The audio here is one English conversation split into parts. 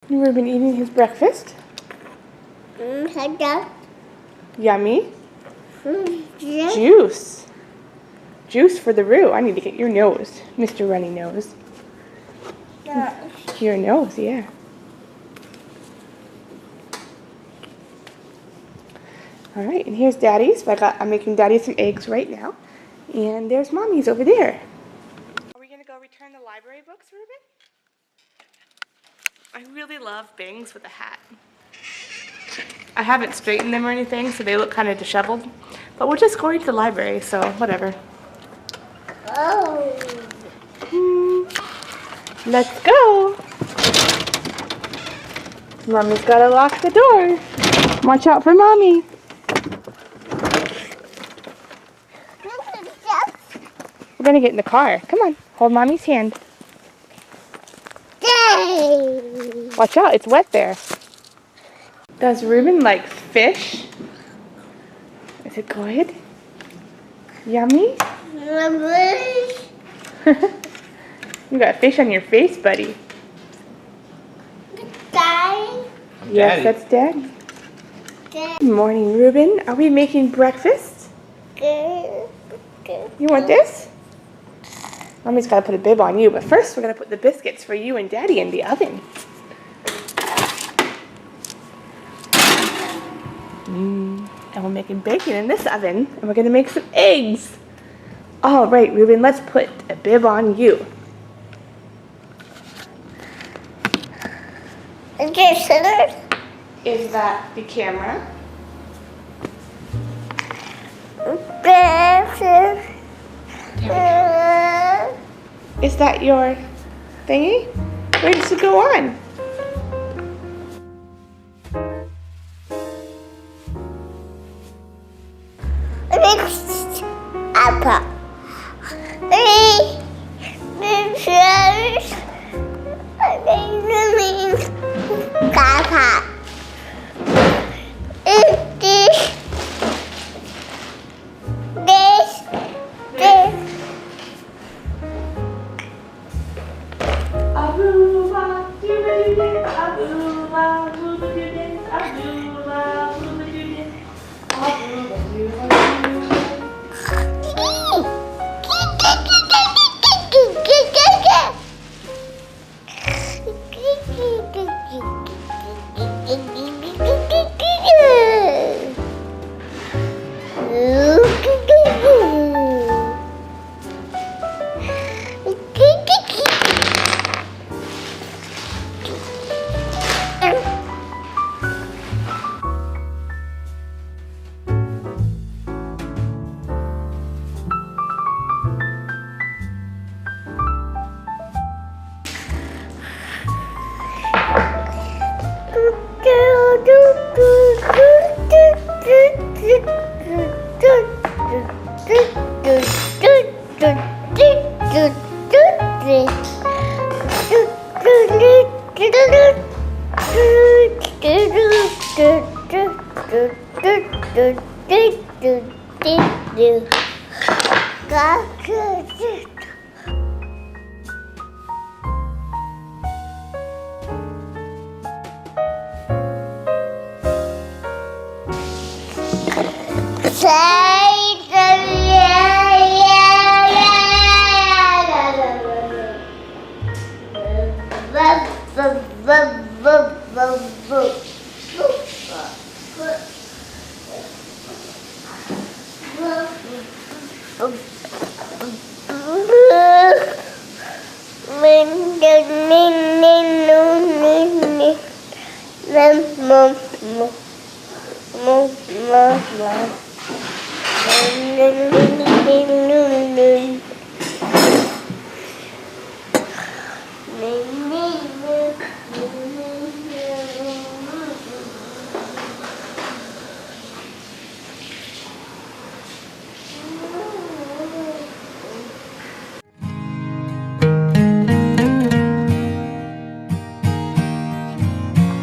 Reuben eating his breakfast. Hot dog. Yummy. Yeah. Juice. Juice for the Roo. I need to get your nose, Mr. Runny Nose. Your nose, yeah. All right, and here's Daddy's. I'm making Daddy some eggs right now. And there's Mommy's over there. Are we going to go return the library books, Reuben? I really love bangs with a hat. I haven't straightened them or anything, so they look kind of disheveled. But we're just going to the library, so whatever. Oh. Let's go. Mommy's got to lock the door. Watch out for Mommy. We're going to get in the car. Come on, hold Mommy's hand. Yay. Watch out, it's wet there. Does Reuben like fish? Is it good? Yummy? You got fish on your face, buddy. Daddy. Yes, that's Daddy. Good morning, Reuben. Are we making breakfast? You want this? Mommy's got to put a bib on you, but first we're going to put the biscuits for you and Daddy in the oven. And we're making bacon in this oven, and we're going to make some eggs. All right, Reuben, let's put a bib on you. Is that the camera? Is that your thingy? Where does it go on? Apple.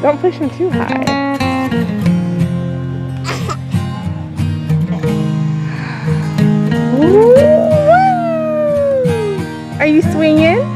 Don't push him too high. Are you swinging?